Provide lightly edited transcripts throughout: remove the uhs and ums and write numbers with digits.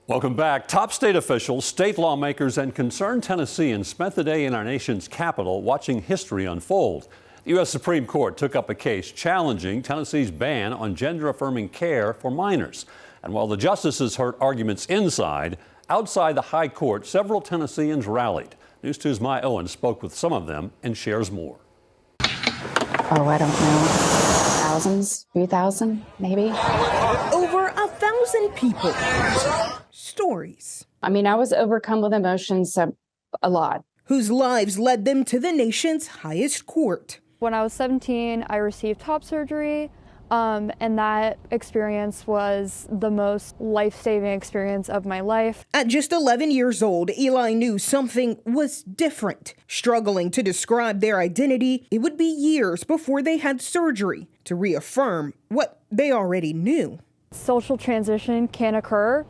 Welcome back. Top state officials, state lawmakers, and concerned Tennesseans spent the day in our nation's capital watching history unfold. The U.S. Supreme Court took up a case challenging Tennessee's ban on gender-affirming care for minors. And while the justices heard arguments inside, outside the high court, several Tennesseans rallied. News 2's Maya Owen spoke with some of them and shares more. Oh, I don't know. Thousands, 3,000, maybe. Over 1,000 people. Stories. I mean, I was overcome with emotions a lot. Whose lives led them to the nation's highest court. When I was 17, I received top surgery, and that experience was the most life-saving experience of my life. At just 11 years old, Eli knew something was different. Struggling to describe their identity, it would be years before they had surgery to reaffirm what they already knew. Social transition can occur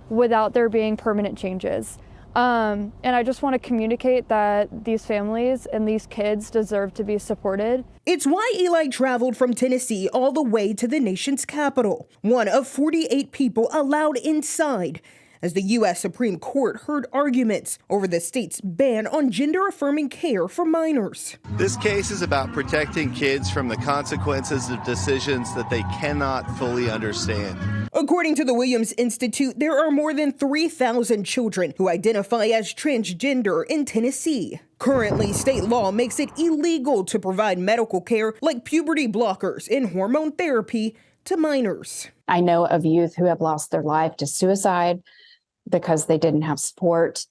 without there being permanent changes. And I just want to communicate that these families and these kids deserve to be supported. It's why Eli traveled from Tennessee all the way to the nation's capital, one of 48 people allowed inside, as the U.S. Supreme Court heard arguments over the state's ban on gender-affirming care for minors. This case is about protecting kids from the consequences of decisions that they cannot fully understand. According to the Williams Institute, there are more than 3,000 children who identify as transgender in Tennessee. Currently, state law makes it illegal to provide medical care like puberty blockers and hormone therapy to minors. I know of youth who have lost their life to suicide because they didn't have support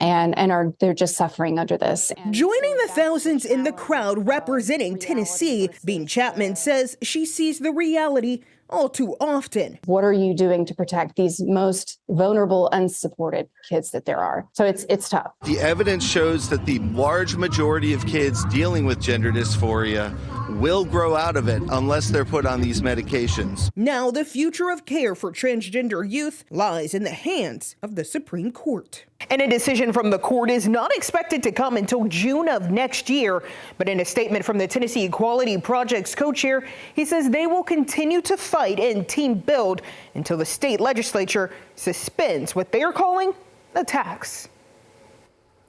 and they're just suffering under this. Joining the thousands in the crowd representing Tennessee, Bean Chapman says she sees the reality all too often. What are you doing to protect these most vulnerable, unsupported kids that there are? So it's tough. The evidence shows that the large majority of kids dealing with gender dysphoria will grow out of it unless they're put on these medications. Now the future of care for transgender youth lies in the hands of the Supreme Court. And a decision from the court is not expected to come until June of next year. But in a statement from the Tennessee Equality Project's co-chair, he says they will continue to fight and team build until the state legislature suspends what they are calling a tax.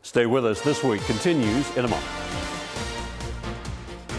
Stay with us. This week continues in a moment.